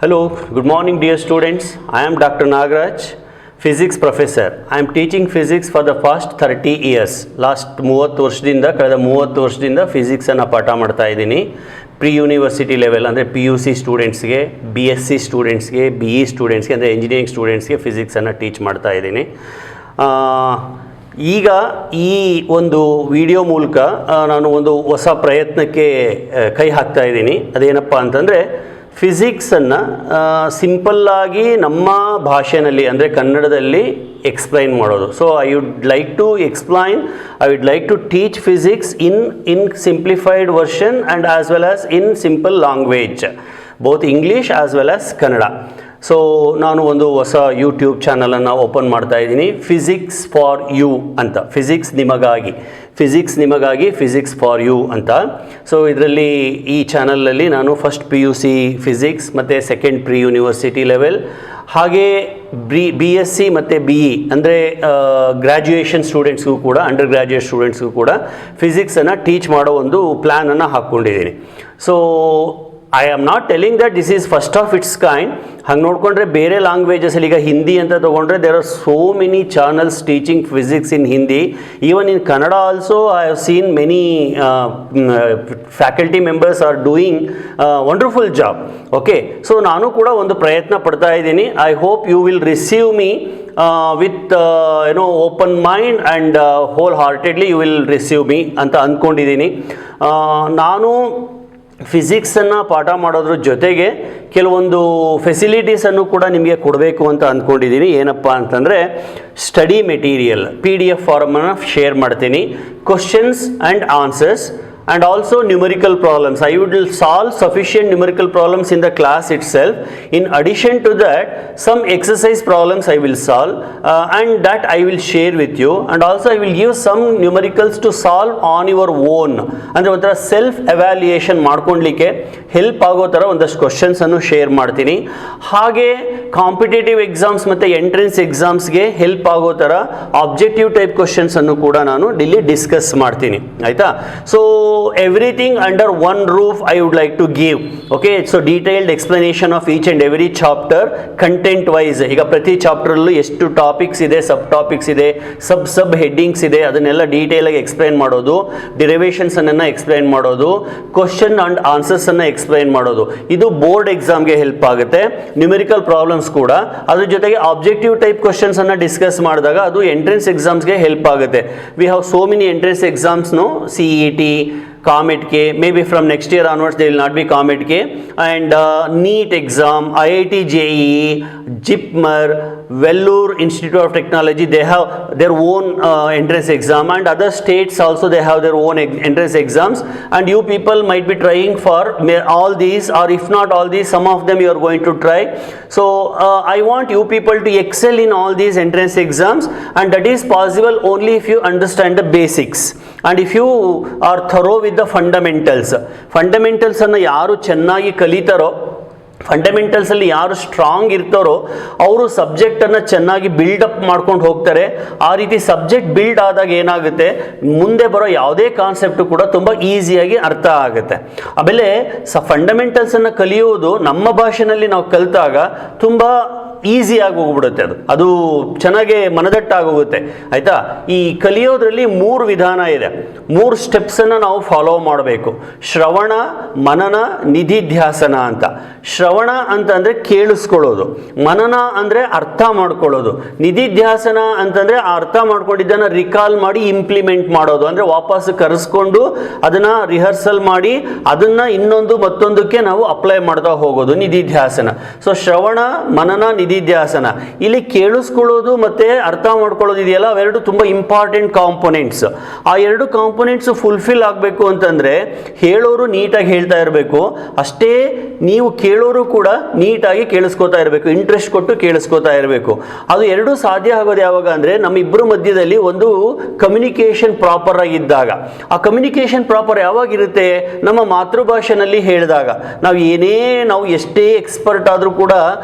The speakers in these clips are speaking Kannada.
Hello, good morning dear students. I am Dr. Nagaraj, physics professor. I am teaching physics for the past 30 years. Last 30 ವರ್ಷದಿಂದ ಕಳೆದ 30 ವರ್ಷದಿಂದ ಫಿಸಿಕ್ಸನ್ನು ಪಾಠ ಮಾಡ್ತಾ ಇದ್ದೀನಿ. ಪ್ರೀ ಯೂನಿವರ್ಸಿಟಿ ಲೆವೆಲ್ ಅಂದರೆ PUC ಸ್ಟೂಡೆಂಟ್ಸ್ಗೆ, BSc ಸ್ಟೂಡೆಂಟ್ಸ್ಗೆ, BE ಸ್ಟೂಡೆಂಟ್ಸ್ಗೆ ಅಂದರೆ ಇಂಜಿನಿಯರಿಂಗ್ ಸ್ಟೂಡೆಂಟ್ಸ್ಗೆ ಫಿಸಿಕ್ಸನ್ನು ಟೀಚ್ ಮಾಡ್ತಾ ಇದ್ದೀನಿ. ಈಗ ಈ ಒಂದು ವಿಡಿಯೋ ಮೂಲಕ ನಾನು ಒಂದು ಹೊಸ ಪ್ರಯತ್ನಕ್ಕೆ ಕೈ ಹಾಕ್ತಾ ಇದ್ದೀನಿ. ಅದೇನಪ್ಪ ಅಂತಂದರೆ ಫಿಸಿಕ್ಸನ್ನು ಸಿಂಪಲ್ಲಾಗಿ ನಮ್ಮ ಭಾಷೆಯಲ್ಲಿ ಅಂದರೆ ಕನ್ನಡದಲ್ಲಿ ಎಕ್ಸ್ಪ್ಲೈನ್ ಮಾಡೋದು. So I would like to teach physics in simplified version and as well as in simple language, both English as well as Kannada. So ನಾನು ಒಂದು ಹೊಸ ಯೂಟ್ಯೂಬ್ ಚಾನಲನ್ನು ಓಪನ್ ಮಾಡ್ತಾ ಇದ್ದೀನಿ, ಫಿಸಿಕ್ಸ್ ಫಾರ್ ಯು ಅಂತ. ಫಿಸಿಕ್ಸ್ ನಿಮಗಾಗಿ, ಫಿಸಿಕ್ಸ್ ಫಾರ್ ಯು ಅಂತ. ಸೊ ಇದರಲ್ಲಿ ಈ ಚಾನಲಲ್ಲಿ ನಾನು ಫಸ್ಟ್ PUC ಫಿಸಿಕ್ಸ್ ಮತ್ತು ಸೆಕೆಂಡ್ ಪ್ರೀ ಯೂನಿವರ್ಸಿಟಿ ಲೆವೆಲ್, ಹಾಗೆ BSc ಮತ್ತು BE ಅಂದರೆ ಗ್ರ್ಯಾಜುಯೇಷನ್ ಸ್ಟೂಡೆಂಟ್ಸ್ಗೂ ಕೂಡ, ಅಂಡರ್ ಗ್ರ್ಯಾಜುಯೇಟ್ ಸ್ಟೂಡೆಂಟ್ಸ್ಗೂ ಕೂಡ ಫಿಸಿಕ್ಸನ್ನು ಟೀಚ್ ಮಾಡೋ ಒಂದು ಪ್ಲ್ಯಾನನ್ನು ಹಾಕ್ಕೊಂಡಿದ್ದೀನಿ. So I am not telling that this is first of its kind. ಹಂಗೆ ನೋಡಿಕೊಂಡ್ರೆ ಬೇರೆ ಲ್ಯಾಂಗ್ವೇಜಸಲ್ಲಿ ಈಗ ಹಿಂದಿ ಅಂತ ತೊಗೊಂಡ್ರೆ there are so many channels teaching physics in Hindi. Even in Kannada also I have seen many faculty members are doing wonderful job. Okay, so ನಾನು ಕೂಡ ಒಂದು ಪ್ರಯತ್ನ ಪಡ್ತಾ ಇದ್ದೀನಿ. I hope you will receive me with open mind and wholeheartedly you will receive me ಅಂತ ಅಂದ್ಕೊಂಡಿದ್ದೀನಿ. ನಾನು ಫಿಸಿಕ್ಸನ್ನು ಪಾಠ ಮಾಡೋದ್ರ ಜೊತೆಗೆ ಕೆಲವೊಂದು ಫೆಸಿಲಿಟೀಸನ್ನು ಕೂಡ ನಿಮಗೆ ಕೊಡಬೇಕು ಅಂತ ಅಂದ್ಕೊಂಡಿದ್ದೀನಿ. ಏನಪ್ಪ ಅಂತಂದರೆ ಸ್ಟಡಿ ಮೆಟೀರಿಯಲ್ PDF ಫಾರ್ಮನ್ನು ಶೇರ್ ಮಾಡ್ತೀನಿ, questions and answers and also numerical problems. I will solve sufficient numerical problems in the class itself. In addition to that, some exercise problems I will solve and that I will share with you, and also I will give some numericals to solve on your own. ಅಂದರೆ ಒಂಥರ ಸೆಲ್ಫ್ ಎವ್ಯಾಲ್ಯೂಯೇಷನ್ ಮಾಡ್ಕೊಳ್ಲಿಕ್ಕೆ ಹೆಲ್ಪ್ ಆಗೋ ಥರ ಒಂದಷ್ಟು ಕ್ವಶನ್ಸನ್ನು ಶೇರ್ ಮಾಡ್ತೀನಿ. ಹಾಗೆ ಕಾಂಪಿಟೇಟಿವ್ ಎಕ್ಸಾಮ್ಸ್ ಮತ್ತು ಎಂಟ್ರೆನ್ಸ್ ಎಕ್ಸಾಮ್ಸ್ಗೆ ಹೆಲ್ಪ್ ಆಗೋ ಥರ ಆಬ್ಜೆಕ್ಟಿವ್ ಟೈಪ್ ಕ್ವಶನ್ಸನ್ನು ಕೂಡ ನಾನು ಇಲ್ಲಿ ಡಿಸ್ಕಸ್ ಮಾಡ್ತೀನಿ, ಆಯಿತಾ? So everything under one roof I would like to give. Okay, so detailed explanation of each and every chapter content wise. ಈಗ ಪ್ರತಿ ಚಾಪ್ಟರಲ್ಲೂ ಎಷ್ಟು ಟಾಪಿಕ್ಸ್ ಇದೆ, ಸಬ್ ಟಾಪಿಕ್ಸ್ ಇದೆ, ಸಬ್ ಹೆಡ್ಡಿಂಗ್ಸ್ ಇದೆ, ಅದನ್ನೆಲ್ಲ ಡೀಟೇಲಾಗಿ ಎಕ್ಸ್ಪ್ಲೈನ್ ಮಾಡೋದು, ಡಿರೈವೇಷನ್ಸನ್ನು ಎಕ್ಸ್ಪ್ಲೈನ್ ಮಾಡೋದು, ಕ್ವಶನ್ ಆ್ಯಂಡ್ ಆನ್ಸರ್ಸನ್ನು ಎಕ್ಸ್ಪ್ಲೈನ್ ಮಾಡೋದು. ಇದು ಬೋರ್ಡ್ ಎಕ್ಸಾಮ್ಗೆ ಹೆಲ್ಪ್ ಆಗುತ್ತೆ. ನ್ಯೂಮೆರಿಕಲ್ ಪ್ರಾಬ್ಲಮ್ಸ್ ಕೂಡ, ಅದ್ರ ಜೊತೆಗೆ ಆಬ್ಜೆಕ್ಟಿವ್ ಟೈಪ್ ಕ್ವಶನ್ಸನ್ನು ಡಿಸ್ಕಸ್ ಮಾಡಿದಾಗ ಅದು ಎಂಟ್ರೆನ್ಸ್ ಎಕ್ಸಾಮ್ಸ್ಗೆ ಹೆಲ್ಪ್ ಆಗುತ್ತೆ. We have so many entrance ಎಕ್ಸಾಮ್ಸ್ನು, CET, COMET K, maybe from next year onwards there will not be COMET K, and NEET exam, IIT JEE, JIPMER, Vellore Institute of Technology, they have their own entrance exam, and other states also they have their own entrance exams, and you people might be trying for all these, or if not all these, some of them you are going to try. So I want you people to excel in all these entrance exams, and that is possible only if you understand the basics and if you are thorough with the fundamentals ಅನ್ನು ಯಾರು ಚೆನ್ನಾಗಿ ಕಲಿತಾರೋ, ಫಂಡಮೆಂಟಲ್ಸಲ್ಲಿ ಯಾರು ಸ್ಟ್ರಾಂಗ್ ಇರ್ತಾರೋ ಅವರು ಸಬ್ಜೆಕ್ಟನ್ನು ಚೆನ್ನಾಗಿ ಬಿಲ್ಡಪ್ ಮಾಡ್ಕೊಂಡು ಹೋಗ್ತಾರೆ. ಆ ರೀತಿ ಸಬ್ಜೆಕ್ಟ್ ಬಿಲ್ಡ್ ಆದಾಗ ಏನಾಗುತ್ತೆ, ಮುಂದೆ ಬರೋ ಯಾವುದೇ ಕಾನ್ಸೆಪ್ಟು ಕೂಡ ತುಂಬ ಈಸಿಯಾಗಿ ಅರ್ಥ ಆಗುತ್ತೆ. ಆಮೇಲೆ ಫಂಡಮೆಂಟಲ್ಸನ್ನು ಕಲಿಯೋದು ನಮ್ಮ ಭಾಷೆಯಲ್ಲಿ ನಾವು ಕಲಿತಾಗ ತುಂಬ ಈಸಿಯಾಗಿ ಹೋಗ್ಬಿಡುತ್ತೆ, ಅದು ಚೆನ್ನಾಗಿ ಮನದಟ್ಟಾಗೋಗುತ್ತೆ, ಆಯಿತಾ? ಈ ಕಲಿಯೋದ್ರಲ್ಲಿ 3 ವಿಧಾನ ಇದೆ, 3 ಸ್ಟೆಪ್ಸನ್ನು ನಾವು ಫಾಲೋ ಮಾಡಬೇಕು. ಶ್ರವಣ, ಮನನ, ನಿಧಿಧ್ಯಾಸನ ಅಂತ. ಶ್ರವಣ ಅಂತಂದರೆ ಕೇಳಿಸ್ಕೊಳ್ಳೋದು, ಮನನ ಅಂದರೆ ಅರ್ಥ ಮಾಡ್ಕೊಳ್ಳೋದು, ನಿಧಿಧ್ಯಾಸನ ಅಂತಂದರೆ ಆ ಅರ್ಥ ಮಾಡ್ಕೊಂಡಿದ್ದನ್ನು ರಿಕಾಲ್ ಮಾಡಿ ಇಂಪ್ಲಿಮೆಂಟ್ ಮಾಡೋದು, ಅಂದರೆ ವಾಪಸ್ ಕರೆಸ್ಕೊಂಡು ಅದನ್ನು ರಿಹರ್ಸಲ್ ಮಾಡಿ ಅದನ್ನು ಮತ್ತೊಂದಕ್ಕೆ ನಾವು ಅಪ್ಲೈ ಮಾಡ್ತಾ ಹೋಗೋದು, ನಿಧಿಧ್ಯಾಸನ. ಸೊ ಶ್ರವಣ, ಮನನ, ನಿಧಿಧ್ಯಾಸನ. ಇಲ್ಲಿ ಕೇಳಿಸ್ಕೊಳ್ಳೋದು ಮತ್ತು ಅರ್ಥ ಮಾಡ್ಕೊಳ್ಳೋದು ಇದೆಯಲ್ಲ, ಅವೆರಡು ತುಂಬ ಇಂಪಾರ್ಟೆಂಟ್ ಕಾಂಪೊನೆಂಟ್ಸ್. ಆ 2 ಕಾಂಪೊನೆಂಟ್ಸ್ ಫುಲ್ಫಿಲ್ ಆಗಬೇಕು ಅಂತಂದರೆ ಹೇಳೋರು ನೀಟಾಗಿ ಹೇಳ್ತಾ ಇರಬೇಕು, ಅಷ್ಟೇ ನೀವು ಕೇಳೋರು ಕೂಡ ನೀಟಾಗಿ ಕೇಳಿಸ್ಕೋತಾ ಇರಬೇಕು, ಇಂಟ್ರೆಸ್ಟ್ ಕೊಟ್ಟು ಕೇಳಿಸ್ಕೋತಾ ಇರಬೇಕು. ಅದು 2 ಸಾಧ್ಯ ಆಗೋದು ಯಾವಾಗ ಅಂದರೆ ನಮ್ಮಿಬ್ಬರ ಮಧ್ಯದಲ್ಲಿ ಒಂದು ಕಮ್ಯುನಿಕೇಷನ್ ಪ್ರಾಪರ್ ಆಗಿದ್ದಾಗ. ಆ ಕಮ್ಯುನಿಕೇಷನ್ ಪ್ರಾಪರ್ ಯಾವಾಗಿರುತ್ತೆ, ನಮ್ಮ ಮಾತೃಭಾಷೆಯಲ್ಲಿ ಹೇಳಿದಾಗ. ನಾವು ಎಷ್ಟೇ ಎಕ್ಸ್ಪರ್ಟ್ ಆದರೂ ಕೂಡ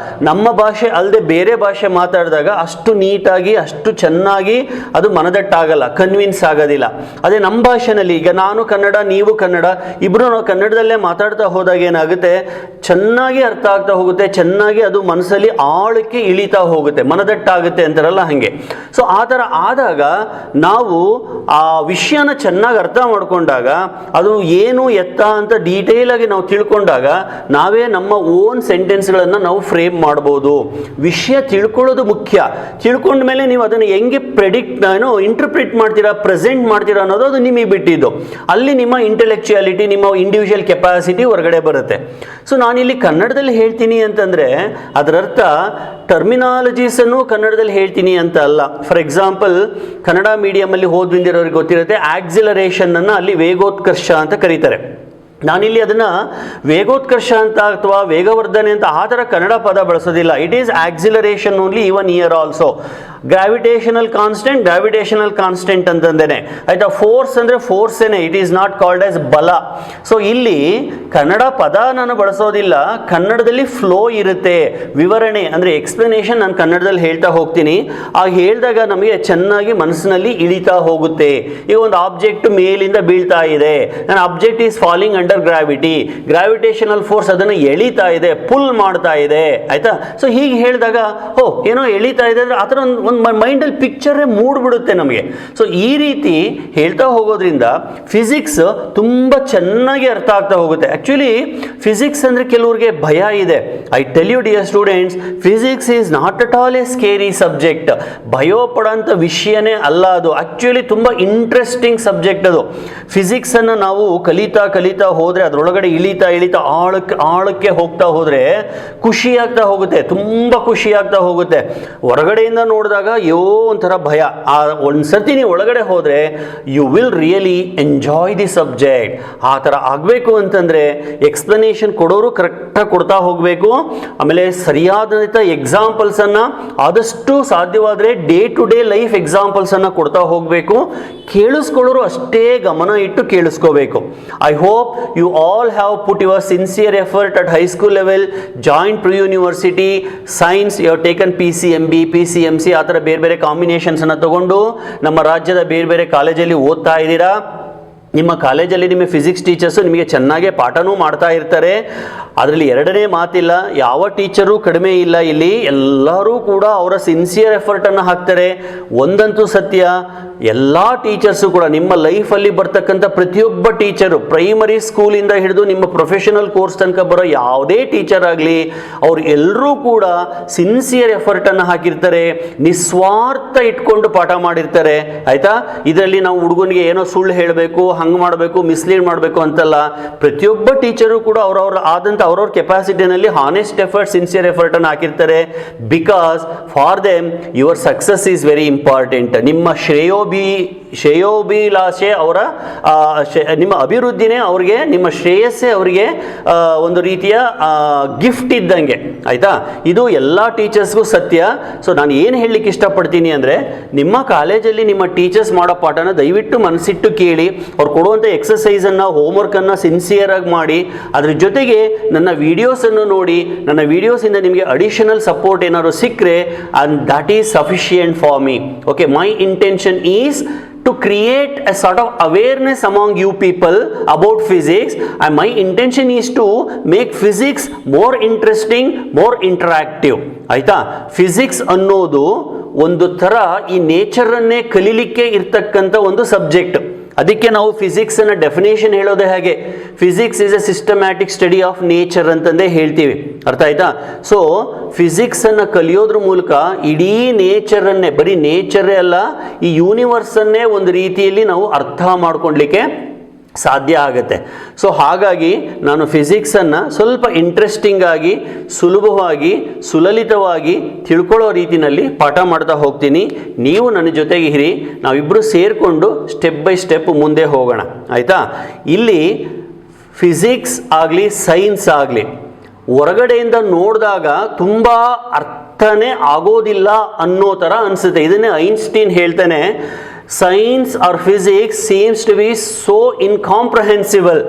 ನಮ್ಮ ಭಾಷೆ ಅಲ್ಲದೆ ಬೇರೆ ಭಾಷೆ ಮಾತಾಡಿದಾಗ ಅಷ್ಟು ನೀಟಾಗಿ ಅಷ್ಟು ಚೆನ್ನಾಗಿ ಅದು ಮನದಟ್ಟಾಗಲ್ಲ, ಕನ್ವಿನ್ಸ್ ಆಗೋದಿಲ್ಲ. ಅದೇ ನಮ್ಮ ಭಾಷೆನಲ್ಲಿ ಈಗ ನಾನು ಕನ್ನಡ ನೀವು ಕನ್ನಡ ಇಬ್ಬರು ನಾವು ಕನ್ನಡದಲ್ಲೇ ಮಾತಾಡ್ತಾ ಹೋದಾಗ ಏನಾಗುತ್ತೆ, ಚೆನ್ನಾಗಿ ಅರ್ಥ ಆಗ್ತಾ ಹೋಗುತ್ತೆ, ಚೆನ್ನಾಗಿ ಅದು ಮನಸ್ಸಲ್ಲಿ ಆಳಕ್ಕೆ ಇಳಿತಾ ಹೋಗುತ್ತೆ, ಮನದಟ್ಟಾಗುತ್ತೆ ಅಂತಾರಲ್ಲ ಹಾಗೆ. ಸೊ ಆ ಥರ ಆದಾಗ ನಾವು ಆ ವಿಷಯನ ಚೆನ್ನಾಗಿ ಅರ್ಥ ಮಾಡ್ಕೊಂಡಾಗ ಅದು ಏನು ಎತ್ತ ಅಂತ ಡೀಟೇಲ್ ಆಗಿ ನಾವು ತಿಳ್ಕೊಂಡಾಗ ನಾವೇ ನಮ್ಮ ಓನ್ ಸೆಂಟೆನ್ಸ್ಗಳನ್ನು ನಾವು ಫ್ರೇಮ್ ಮಾಡ್ಬೋದು. ವಿಷಯ ತಿಳ್ಕೊಳ್ಳೋದು ಮುಖ್ಯ. ತಿಳ್ಕೊಂಡ ಮೇಲೆ ನೀವು ಅದನ್ನು ಹೆಂಗೆ ಇಂಟರ್ಪ್ರಿಟ್ ಮಾಡ್ತೀರಾ, ಪ್ರೆಸೆಂಟ್ ಮಾಡ್ತೀರಾ ಅನ್ನೋದು ಅದು ನಿಮಗೆ ಬಿಟ್ಟಿದ್ದು. ಅಲ್ಲಿ ನಿಮ್ಮ ಇಂಟೆಲೆಕ್ಚುಯಾಲಿಟಿ, ನಿಮ್ಮ ಇಂಡಿವಿಜುವಲ್ ಕೆಪಾಸಿಟಿ ಹೊರಗಡೆ ಬರುತ್ತೆ. ಸೊ ನಾನಿಲ್ಲಿ ಕನ್ನಡದಲ್ಲಿ ಹೇಳ್ತೀನಿ ಅಂತಂದರೆ ಅದರರ್ಥ ಟರ್ಮಿನಾಲಜೀಸನ್ನು ಕನ್ನಡದಲ್ಲಿ ಹೇಳ್ತೀನಿ ಅಂತ ಅಲ್ಲ. ಫಾರ್ ಎಕ್ಸಾಂಪಲ್ ಕನ್ನಡ ಮೀಡಿಯಮಲ್ಲಿ ಓದ್ಬಿಂದಿರೋರಿಗೆ ಗೊತ್ತಿರುತ್ತೆ, ಆಕ್ಸಿಲರೇಷನ್ ಅನ್ನು ಅಲ್ಲಿ ವೇಗೋತ್ಕರ್ಷ ಅಂತ ಕರೀತಾರೆ. ನಾನಿಲ್ಲಿ ಅದನ್ನು ವೇಗೋತ್ಕರ್ಷ ಅಂತ ಅಥವಾ ವೇಗವರ್ಧನೆ ಅಂತ ಆ ಥರ ಕನ್ನಡ ಪದ ಬಳಸೋದಿಲ್ಲ. It is acceleration only, even here also. Gravitational constant ಅಂತಂದೇನೆ ಆಯ್ತಾ. ಫೋರ್ಸ್ ಅಂದರೆ ಫೋರ್ಸೇನೆ, it is not called as ಬಲ. ಸೊ ಇಲ್ಲಿ ಕನ್ನಡ ಪದ ನಾನು ಬಳಸೋದಿಲ್ಲ, ಕನ್ನಡದಲ್ಲಿ ಫ್ಲೋ ಇರುತ್ತೆ, ವಿವರಣೆ ಅಂದರೆ ಎಕ್ಸ್ಪ್ಲನೇಷನ್ ನಾನು ಕನ್ನಡದಲ್ಲಿ ಹೇಳ್ತಾ ಹೋಗ್ತೀನಿ. ಆ ಹೇಳಿದಾಗ ನಮಗೆ ಚೆನ್ನಾಗಿ ಮನಸ್ಸಿನಲ್ಲಿ ಇಳಿತಾ ಹೋಗುತ್ತೆ. ಈಗ ಒಂದು ಆಬ್ಜೆಕ್ಟ್ ಮೇಲಿಂದ ಬೀಳ್ತಾ ಇದೆ, ನನ್ನ object is falling under gravity, gravitational force ಅದನ್ನು ಎಳಿತಾ ಇದೆ, ಪುಲ್ ಮಾಡ್ತಾ ಇದೆ ಆಯ್ತಾ. ಸೊ ಹೀಗೆ ಹೇಳಿದಾಗ ಏನೋ ಎಳಿತಾ ಇದೆ ಅಂದರೆ ಆ ಥರ ಒಂದು ಮೈಂಡಲ್ಲಿ ಪಿಕ್ಚರೇ ಮೂಡ್ಬಿಡುತ್ತೆ ನಮಗೆ. ಸೊ ಈ ರೀತಿ ಹೇಳ್ತಾ ಹೋಗೋದ್ರಿಂದ ಫಿಸಿಕ್ಸ್ ತುಂಬ ಚೆನ್ನಾಗಿ ಅರ್ಥ ಆಗ್ತಾ ಹೋಗುತ್ತೆ. ಆ್ಯಕ್ಚುಲಿ ಫಿಸಿಕ್ಸ್ ಅಂದರೆ ಕೆಲವ್ರಿಗೆ ಭಯ ಇದೆ. I tell you dear students, physics is not at all a scary subject. ಭಯ ಪಡೋಂಥ ವಿಷಯನೇ ಅಲ್ಲ ಅದು. ಆ್ಯಕ್ಚುಲಿ ತುಂಬ ಇಂಟ್ರೆಸ್ಟಿಂಗ್ ಸಬ್ಜೆಕ್ಟ್ ಅದು. ಫಿಸಿಕ್ಸನ್ನು ನಾವು ಕಲಿತಾ ಹೋದರೆ, ಅದರೊಳಗಡೆ ಇಳಿತಾ ಆಳಕ್ಕೆ ಹೋಗ್ತಾ ಹೋದರೆ ಖುಷಿ ಆಗ್ತಾ ಹೋಗುತ್ತೆ, ತುಂಬ ಖುಷಿ ಆಗ್ತಾ ಹೋಗುತ್ತೆ. ಹೊರಗಡೆಯಿಂದ ನೋಡಿದಾಗ ಒಂಥರ ಭಯ. ಒಂದ್ಸತಿ ನೀವು ಒಳಗಡೆ ಹೋದರೆ you will really enjoy the subject. ಆ ಥರ ಆಗಬೇಕು ಅಂತಂದರೆ ಎಕ್ಸ್ಪ್ಲನೇಷನ್ ಕೊಡೋರು ಕರೆಕ್ಟಾಗಿ ಕೊಡ್ತಾ ಹೋಗಬೇಕು. ಆಮೇಲೆ ಸರಿಯಾದಂಥ ಎಕ್ಸಾಂಪಲ್ಸನ್ನು ಆದಷ್ಟು ಸಾಧ್ಯವಾದರೆ ಡೇ ಟು ಡೇ ಲೈಫ್ ಎಕ್ಸಾಂಪಲ್ಸನ್ನು ಕೊಡ್ತಾ ಹೋಗಬೇಕು. ಕೇಳಿಸ್ಕೊಳ್ಳೋರು ಅಷ್ಟೇ ಗಮನ ಇಟ್ಟು ಕೇಳಿಸ್ಕೋಬೇಕು. I hope you all have put your sincere effort at high school level, joined pre-university, science, you have taken PCMB, PCMC ಆ ಥರ ಬೇರೆ ಬೇರೆ ಕಾಂಬಿನೇಷನ್ಸನ್ನು ತಗೊಂಡು ನಮ್ಮ ರಾಜ್ಯದ ಬೇರೆ ಬೇರೆ ಕಾಲೇಜಲ್ಲಿ ಓದ್ತಾ ಇದ್ದೀರಾ. ನಿಮ್ಮ ಕಾಲೇಜಲ್ಲಿ ನಿಮ್ಮ ಫಿಸಿಕ್ಸ್ ಟೀಚರ್ಸು ನಿಮಗೆ ಚೆನ್ನಾಗೇ ಪಾಠನೂ ಮಾಡ್ತಾ ಇರ್ತಾರೆ. ಅದರಲ್ಲಿ ಎರಡನೇ ಮಾತಿಲ್ಲ, ಯಾವ ಟೀಚರು ಕಡಿಮೆ ಇಲ್ಲ. ಇಲ್ಲಿ ಎಲ್ಲರೂ ಕೂಡ ಅವರ ಸಿನ್ಸಿಯರ್ ಎಫರ್ಟನ್ನು ಹಾಕ್ತಾರೆ. ಒಂದಂತೂ ಸತ್ಯ, ಎಲ್ಲ ಟೀಚರ್ಸು ಕೂಡ ನಿಮ್ಮ ಲೈಫಲ್ಲಿ ಬರ್ತಕ್ಕಂಥ ಪ್ರತಿಯೊಬ್ಬ ಟೀಚರು, ಪ್ರೈಮರಿ ಸ್ಕೂಲಿಂದ ಹಿಡಿದು ನಿಮ್ಮ ಪ್ರೊಫೆಷನಲ್ ಕೋರ್ಸ್ ತನಕ ಬರೋ ಯಾವುದೇ ಟೀಚರ್ ಆಗಲಿ, ಅವ್ರು ಎಲ್ಲರೂ ಕೂಡ ಸಿನ್ಸಿಯರ್ ಎಫರ್ಟನ್ನು ಹಾಕಿರ್ತಾರೆ, ನಿಸ್ವಾರ್ಥ ಇಟ್ಕೊಂಡು ಪಾಠ ಮಾಡಿರ್ತಾರೆ ಆಯಿತಾ. ಇದರಲ್ಲಿ ನಾವು ಹುಡುಗನಿಗೆ ಏನೋ ಸುಳ್ಳು ಹೇಳಬೇಕು, ಹಂಗೆ ಮಾಡಬೇಕು, ಮಿಸ್ಲೀಡ್ ಮಾಡಬೇಕು ಅಂತಲ್ಲ. ಪ್ರತಿಯೊಬ್ಬ ಟೀಚರು ಕೂಡ ಅವ್ರವ್ರ ಕೆಪಾಸಿಟಿನಲ್ಲಿ ಹಾನೆಸ್ಟ್ ಎಫರ್ಟ್, ಸಿನ್ಸಿಯರ್ ಎಫರ್ಟನ್ನು ಹಾಕಿರ್ತಾರೆ. Because for them your success is very important. ನಿಮ್ಮ ಶ್ರೇಯೋಭಿಲಾಷೆ ಅವರ ನಿಮ್ಮ ಅಭಿವೃದ್ಧಿನೇ ಅವ್ರಿಗೆ, ನಿಮ್ಮ ಶ್ರೇಯಸ್ಸೇ ಅವರಿಗೆ ಒಂದು ರೀತಿಯ ಗಿಫ್ಟ್ ಇದ್ದಂಗೆ ಆಯಿತಾ. ಇದು ಎಲ್ಲ ಟೀಚರ್ಸ್ಗೂ ಸತ್ಯ. ಸೊ ನಾನು ಏನು ಹೇಳಲಿಕ್ಕೆ ಇಷ್ಟಪಡ್ತೀನಿ ಅಂದರೆ, ನಿಮ್ಮ ಕಾಲೇಜಲ್ಲಿ ನಿಮ್ಮ ಟೀಚರ್ಸ್ ಮಾಡೋ ಪಾಠನ ದಯವಿಟ್ಟು ಮನಸ್ಸಿಟ್ಟು ಕೇಳಿ, ಅವ್ರು ಕೊಡುವಂಥ ಎಕ್ಸಸೈಸನ್ನು, ಹೋಮ್ವರ್ಕನ್ನು ಸಿನ್ಸಿಯರಾಗಿ ಮಾಡಿ, ಅದ್ರ ಜೊತೆಗೆ ನನ್ನ ವೀಡಿಯೋಸನ್ನು ನೋಡಿ, ನನ್ನ ವೀಡಿಯೋಸಿಂದ ನಿಮಗೆ ಅಡಿಷನಲ್ ಸಪೋರ್ಟ್ ಏನಾದ್ರು ಸಿಕ್ಕರೆ and that is sufficient for me. Okay, my intention is to create a sort of awareness among you people about physics, and my intention is to make physics more interesting, more interactive. ಆಯಿತಾ. ಫಿಸಿಕ್ಸ್ ಅನ್ನೋದು ಒಂದು ಥರ ಈ ನೇಚರನ್ನೇ ಕಲೀಲಿಕ್ಕೆ ಇರ್ತಕ್ಕಂಥ ಒಂದು ಸಬ್ಜೆಕ್ಟ್. ಅದಕ್ಕೆ ನಾವು ಫಿಸಿಕ್ಸನ್ನು ಡೆಫಿನೇಷನ್ ಹೇಳೋದೇ ಹಾಗೆ, physics is a systematic study of nature ಅಂತಂದೇ ಹೇಳ್ತೀವಿ. ಅರ್ಥ ಆಯ್ತಾ. ಸೊ ಫಿಸಿಕ್ಸನ್ನು ಕಲಿಯೋದ್ರ ಮೂಲಕ ಇಡೀ ನೇಚರನ್ನೇ, ಬರೀ ನೇಚರೇ ಅಲ್ಲ, ಈ ಯೂನಿವರ್ಸನ್ನೇ ಒಂದು ರೀತಿಯಲ್ಲಿ ನಾವು ಅರ್ಥ ಮಾಡ್ಕೊಳ್ಲಿಕ್ಕೆ ಸಾಧ್ಯ ಆಗುತ್ತೆ. ಸೊ ಹಾಗಾಗಿ ನಾನು ಫಿಸಿಕ್ಸನ್ನು ಸ್ವಲ್ಪ ಇಂಟ್ರೆಸ್ಟಿಂಗ್ ಆಗಿ, ಸುಲಭವಾಗಿ, ಸುಲಲಿತವಾಗಿ ತಿಳ್ಕೊಳ್ಳೋ ರೀತಿಯಲ್ಲಿ ಪಾಠ ಮಾಡ್ತಾ ಹೋಗ್ತೀನಿ. ನೀವು ನನ್ನ ಜೊತೆಗೆ ಇರಿ, ನಾವಿಬ್ಬರು ಸೇರಿಕೊಂಡು ಸ್ಟೆಪ್ ಬೈ ಸ್ಟೆಪ್ ಮುಂದೆ ಹೋಗೋಣ ಆಯಿತಾ. ಇಲ್ಲಿ ಫಿಸಿಕ್ಸ್ ಆಗಲಿ ಸೈನ್ಸ್ ಆಗಲಿ ಹೊರಗಡೆಯಿಂದ ನೋಡಿದಾಗ ತುಂಬ ಅರ್ಥನೇ ಆಗೋದಿಲ್ಲ ಅನ್ನೋ ಥರ ಅನಿಸುತ್ತೆ. ಇದನ್ನೇ ಐನ್ಸ್ಟೀನ್ ಹೇಳ್ತಾನೆ, science or physics seems to be so incomprehensible.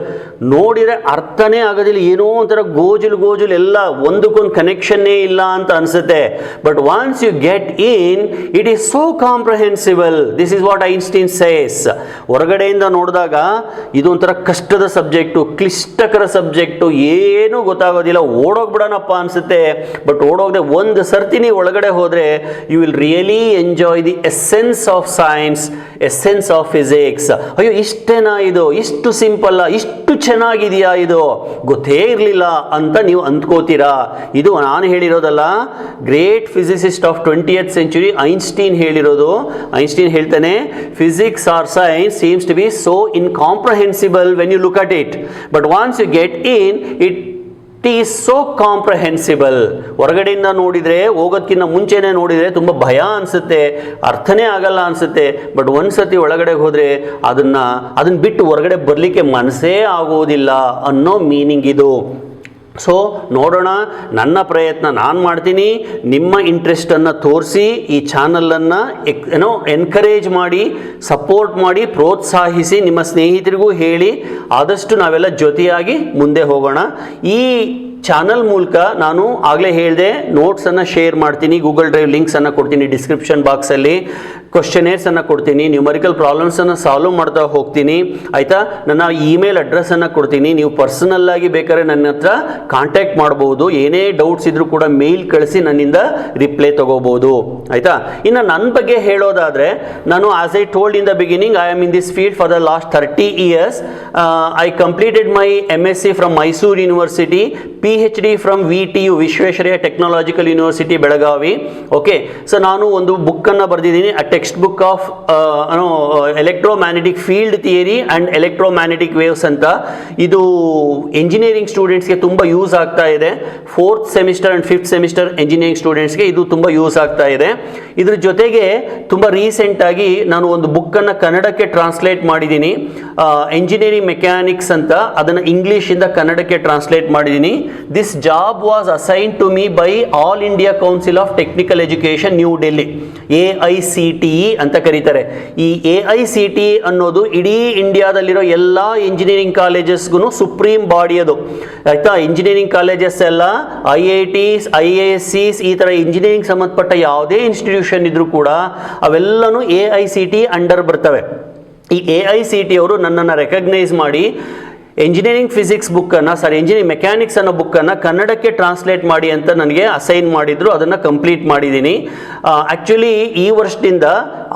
ನೋಡಿದರೆ ಅರ್ಥನೇ ಆಗೋದಿಲ್ಲ, ಏನೋ ಒಂಥರ ಗೋಜುಲು ಎಲ್ಲ ಒಂದಕ್ಕೊಂದು ಕನೆಕ್ಷನ್ನೇ ಇಲ್ಲ ಅಂತ ಅನಿಸುತ್ತೆ. But once you get in, it is so comprehensible. This is what Einstein says. ಹೊರಗಡೆಯಿಂದ ನೋಡಿದಾಗ ಇದು ಒಂಥರ ಕಷ್ಟದ ಸಬ್ಜೆಕ್ಟು, ಕ್ಲಿಷ್ಟಕರ ಸಬ್ಜೆಕ್ಟು, ಏನೂ ಗೊತ್ತಾಗೋದಿಲ್ಲ, ಓಡೋಗ್ಬಿಡೋಣಪ್ಪ ಅನಿಸುತ್ತೆ. ಬಟ್ ಓಡೋಗದೆ ಒಂದು ಸರ್ತಿ ನೀವು ಒಳಗಡೆ ಹೋದರೆ you will really enjoy the essence of science, essence of physics. ಅಯ್ಯೋ ಇಷ್ಟೇನಾ ಇದು, ಇಷ್ಟು ಸಿಂಪಲ್ಲ, ಇಷ್ಟು ಚೆನ್ನಾಗಿದೆಯಾ ಇದು, ಗೊತ್ತೇ ಇರಲಿಲ್ಲ ಅಂತ ನೀವು ಅಂದ್ಕೋತೀರಾ. ಇದು ನಾನು ಹೇಳಿರೋದಲ್ಲ, great physicist of 20th century Einstein ಹೇಳಿರೋದು. ಐನ್ಸ್ಟೀನ್ ಹೇಳ್ತಾನೆ, physics or science seems to be so incomprehensible when you look at it, but once you get in it is so comprehensible. ಹೊರಗಡೆಯಿಂದ ನೋಡಿದರೆ, ಹೋಗೋದಕ್ಕಿಂತ ಮುಂಚೆನೇ ನೋಡಿದರೆ ತುಂಬ ಭಯ ಅನಿಸುತ್ತೆ, ಅರ್ಥನೇ ಆಗಲ್ಲ ಅನಿಸುತ್ತೆ. ಬಟ್ ಒಂದು ಸತಿ ಒಳಗಡೆ ಹೋದರೆ ಅದನ್ನು ಬಿಟ್ಟು ಹೊರಗಡೆ ಬರಲಿಕ್ಕೆ ಮನಸ್ಸೇ ಆಗೋದಿಲ್ಲ ಅನ್ನೋ ಮೀನಿಂಗ್ ಇದು. ಸೊ ನೋಡೋಣ, ನನ್ನ ಪ್ರಯತ್ನ ನಾನು ಮಾಡ್ತೀನಿ. ನಿಮ್ಮ ಇಂಟ್ರೆಸ್ಟನ್ನು ತೋರಿಸಿ ಈ ಚಾನಲನ್ನು ಎನ್ಕರೇಜ್ ಮಾಡಿ, ಸಪೋರ್ಟ್ ಮಾಡಿ, ಪ್ರೋತ್ಸಾಹಿಸಿ, ನಿಮ್ಮ ಸ್ನೇಹಿತರಿಗೂ ಹೇಳಿ, ಆದಷ್ಟು ನಾವೆಲ್ಲ ಜೊತೆಯಾಗಿ ಮುಂದೆ ಹೋಗೋಣ. ಈ ಚಾನಲ್ ಮೂಲಕ ನಾನು ಆಗಲೇ ಹೇಳಿದೆ, ನೋಟ್ಸನ್ನು ಶೇರ್ ಮಾಡ್ತೀನಿ, ಗೂಗಲ್ ಡ್ರೈವ್ ಲಿಂಕ್ಸನ್ನು ಕೊಡ್ತೀನಿ ಡಿಸ್ಕ್ರಿಪ್ಷನ್ ಬಾಕ್ಸಲ್ಲಿ, ಕ್ವಶನೇರ್ಸನ್ನು ಕೊಡ್ತೀನಿ, ನ್ಯೂಮರಿಕಲ್ ಪ್ರಾಬ್ಲಮ್ಸನ್ನು ಸಾಲ್ವ್ ಮಾಡ್ತಾ ಹೋಗ್ತೀನಿ. ಆಯಿತಾ, ನನ್ನ ಇಮೇಲ್ ಅಡ್ರೆಸ್ಸನ್ನು ಕೊಡ್ತೀನಿ, ನೀವು ಪರ್ಸನಲ್ಲಾಗಿ ಬೇಕಾದ್ರೆ ನನ್ನ ಹತ್ರ ಕಾಂಟ್ಯಾಕ್ಟ್ ಮಾಡ್ಬೋದು. ಏನೇ ಡೌಟ್ಸ್ ಇದ್ರೂ ಕೂಡ ಮೇಲ್ ಕಳಿಸಿ ನನ್ನಿಂದ ರಿಪ್ಲೈ ತೊಗೋಬೋದು. ಆಯಿತಾ, ಇನ್ನು ನನ್ನ ಬಗ್ಗೆ ಹೇಳೋದಾದರೆ, ನಾನು as I told in the beginning, I am in this field for the last 30 years. I completed my MSc from Mysuru university, PhD from VTU Visvesvaraya technological university Belagavi. Okay, so ನಾನು ಒಂದು ಬುಕ್ಕನ್ನು ಬರೆದಿದ್ದೀನಿ, text book of electromagnetic field theory and electromagnetic waves ಅಂತ. ಇದು ಎಂಜಿನಿಯರಿಂಗ್ ಸ್ಟೂಡೆಂಟ್ಸ್ಗೆ ತುಂಬ ಯೂಸ್ ಆಗ್ತಾ ಇದೆ. 4th semester and 5th semester engineering ಸ್ಟೂಡೆಂಟ್ಸ್ಗೆ ಇದು ತುಂಬ ಯೂಸ್ ಆಗ್ತಾ ಇದೆ. ಇದ್ರ ಜೊತೆಗೆ ತುಂಬ ರೀಸೆಂಟಾಗಿ ನಾನು ಒಂದು ಬುಕ್ಕನ್ನು ಕನ್ನಡಕ್ಕೆ ಟ್ರಾನ್ಸ್ಲೇಟ್ ಮಾಡಿದ್ದೀನಿ, ಎಂಜಿನಿಯರಿಂಗ್ ಮೆಕ್ಯಾನಿಕ್ಸ್ ಅಂತ. ಅದನ್ನು ಇಂಗ್ಲೀಷಿಂದ ಕನ್ನಡಕ್ಕೆ ಟ್ರಾನ್ಸ್ಲೇಟ್ ಮಾಡಿದ್ದೀನಿ. This job was assigned to me by All India Council of Technical Education, New Delhi, AICTE ಅಂತ ಕರೀತಾರೆ. ಈ AICTE ಅನ್ನೋದು ಇಡೀ ಇಂಡಿಯಾದಲ್ಲಿರೋ ಎಲ್ಲ ಇಂಜಿನಿಯರಿಂಗ್ ಕಾಲೇಜಸ್ಗೂ ಸುಪ್ರೀಂ ಬಾಡಿ ಅದು. ಆಯಿತಾ, ಇಂಜಿನಿಯರಿಂಗ್ ಕಾಲೇಜಸ್ ಎಲ್ಲ IITs, IISCs ಈ ಥರ ಇಂಜಿನಿಯರಿಂಗ್ ಸಂಬಂಧಪಟ್ಟ ಯಾವುದೇ ಇನ್ಸ್ಟಿಟ್ಯೂಷನ್ ಇದ್ರೂ ಕೂಡ ಅವೆಲ್ಲನೂ AICTE ಅಂಡರ್ ಬರ್ತವೆ. ಈ AICTE ಅವರು ನನ್ನನ್ನು ರೆಕಗ್ನೈಸ್ ಮಾಡಿ ಎಂಜಿನಿಯರಿಂಗ್ ಫಿಸಿಕ್ಸ್ ಬುಕ್ಕನ್ನು, ಎಂಜಿನಿಯರಿಂಗ್ ಮೆಕ್ಯಾನಿಕ್ಸ್ ಅನ್ನೋ ಬುಕ್ಕನ್ನು ಕನ್ನಡಕ್ಕೆ ಟ್ರಾನ್ಸ್ಲೇಟ್ ಮಾಡಿ ಅಂತ ನನಗೆ ಅಸೈನ್ ಮಾಡಿದ್ರು. ಅದನ್ನು ಕಂಪ್ಲೀಟ್ ಮಾಡಿದ್ದೀನಿ. ಆ್ಯಕ್ಚುಲಿ ಈ ವರ್ಷದಿಂದ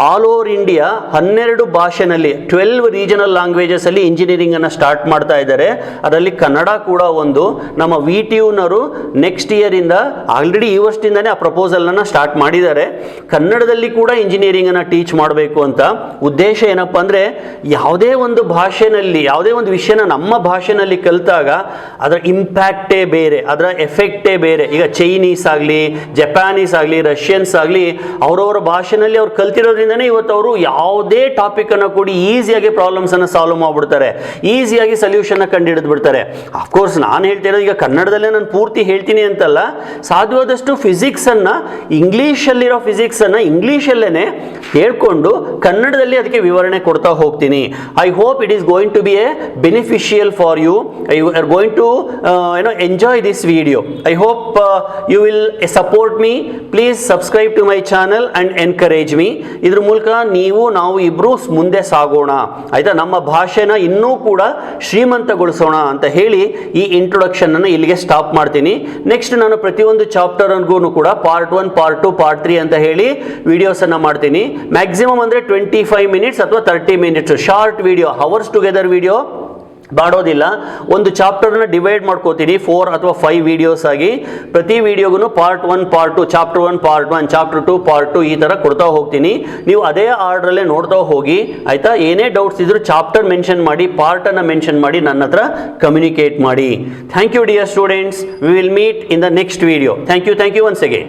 ಆಲ್ ಓವರ್ ಇಂಡಿಯಾ 12 ಭಾಷೆನಲ್ಲಿ 12 ರೀಜನಲ್ ಲ್ಯಾಂಗ್ವೇಜಸಲ್ಲಿ ಇಂಜಿನಿಯರಿಂಗನ್ನು ಸ್ಟಾರ್ಟ್ ಮಾಡ್ತಾ ಇದ್ದಾರೆ. ಅದರಲ್ಲಿ ಕನ್ನಡ ಕೂಡ ಒಂದು. ನಮ್ಮ VTUನವರು ನೆಕ್ಸ್ಟ್ ಇಯರಿಂದ, ಆಲ್ರೆಡಿ ಈ ವರ್ಷದಿಂದನೇ ಆ ಪ್ರಪೋಸಲನ್ನು ಸ್ಟಾರ್ಟ್ ಮಾಡಿದ್ದಾರೆ, ಕನ್ನಡದಲ್ಲಿ ಕೂಡ ಇಂಜಿನಿಯರಿಂಗನ್ನು ಟೀಚ್ ಮಾಡಬೇಕು ಅಂತ. ಉದ್ದೇಶ ಏನಪ್ಪ ಅಂದರೆ, ಯಾವುದೇ ಒಂದು ಭಾಷೆನಲ್ಲಿ, ಯಾವುದೇ ಒಂದು ವಿಷಯನ ನಮ್ಮ ಭಾಷೆನಲ್ಲಿ ಕಲಿತಾಗ ಅದರ ಇಂಪ್ಯಾಕ್ಟೇ ಬೇರೆ, ಅದರ ಎಫೆಕ್ಟೇ ಬೇರೆ. ಈಗ ಚೈನೀಸ್ ಆಗಲಿ, ಜಪಾನೀಸ್ ಆಗಲಿ, ರಷ್ಯನ್ಸ್ ಆಗಲಿ, ಅವರವರ ಭಾಷೆನಲ್ಲಿ ಅವ್ರು ಕಲ್ತಿರೋದ್ರಿಂದನೇ ಇವತ್ತು ಅವರು ಯಾವುದೇ ಟಾಪಿಕನ್ನು ಕೊಡಿ ಈಸಿಯಾಗಿ ಪ್ರಾಬ್ಲಮ್ಸನ್ನು ಸಾಲ್ವ್ ಮಾಡಿಬಿಡ್ತಾರೆ, ಈಸಿಯಾಗಿ ಸೊಲ್ಯೂಷನ್ನ ಕಂಡುಹಿಡಿದು ಬಿಡ್ತಾರೆ. ಅಫ್ಕೋರ್ಸ್ ನಾನು ಹೇಳ್ತಿರೋದು ಈಗ ಕನ್ನಡದಲ್ಲೇ ನಾನು ಪೂರ್ತಿ ಹೇಳ್ತೀನಿ ಅಂತಲ್ಲ, ಸಾಧ್ಯವಾದಷ್ಟು ಫಿಸಿಕ್ಸನ್ನು, ಇಂಗ್ಲೀಷಲ್ಲಿರೋ ಫಿಸಿಕ್ಸನ್ನು ಇಂಗ್ಲೀಷಲ್ಲೇ ಹೇಳ್ಕೊಂಡು ಕನ್ನಡದಲ್ಲಿ ಅದಕ್ಕೆ ವಿವರಣೆ ಕೊಡ್ತಾ ಹೋಗ್ತೀನಿ. I hope it is going to be a beneficial for you. You are going to enjoy this video. I hope you will support me. Please subscribe to my channel and encourage me. ಇದ್ರ ಮೂಲಕ ನಾವು ಇಬ್ರು ಮುಂದೆ ಸಾಗೋಣ. ಆಯ್ತಾ, ನಮ್ಮ ಭಾಷೆನ ಇನ್ನೂ ಕೂಡ ಶ್ರೀಮಂತಗೊಳಿಸೋಣ ಅಂತ ಹೇಳಿ ಈ ಇಂಟ್ರೊಡಕ್ಷನ್ ಅನ್ನು ಇಲ್ಲಿಗೆ ಸ್ಟಾಪ್ ಮಾಡ್ತೀನಿ. ನೆಕ್ಸ್ಟ್ ನಾನು ಪ್ರತಿಯೊಂದು ಚಾಪ್ಟರ್ಗೂ ಕೂಡ ಪಾರ್ಟ್ 1, ಪಾರ್ಟ್ 2, ಪಾರ್ಟ್ 3 ಅಂತ ಹೇಳಿ ವಿಡಿಯೋಸ್ ಅನ್ನ ಮಾಡ್ತೀನಿ. ಮ್ಯಾಕ್ಸಿಮಮ್ ಅಂದರೆ 25 minutes ಅಥವಾ 30 minutes short video, hours together video ಮಾಡೋದಿಲ್ಲ. ಒಂದು ಚಾಪ್ಟರ್ನ ಡಿವೈಡ್ ಮಾಡ್ಕೋತೀನಿ 4 ಅಥವಾ 5 ವಿಡಿಯೋಸ್ ಆಗಿ. ಪ್ರತಿ ವಿಡಿಯೋಗೂ part 1, part 2, chapter 1, part 1, chapter 2, part 2 ಈ ಥರ ಕೊಡ್ತಾ ಹೋಗ್ತೀನಿ. ನೀವು ಅದೇ ಆರ್ಡ್ರಲ್ಲೇ ನೋಡ್ತಾ ಹೋಗಿ. ಆಯಿತಾ, ಏನೇ ಡೌಟ್ಸ್ ಇದ್ರೂ ಚಾಪ್ಟರ್ ಮೆನ್ಷನ್ ಮಾಡಿ, ಪಾರ್ಟನ್ನು ಮೆನ್ಷನ್ ಮಾಡಿ ನನ್ನ ಹತ್ರ ಕಮ್ಯುನಿಕೇಟ್ ಮಾಡಿ. Thank you dear students. We will meet in the next video. Thank you once again.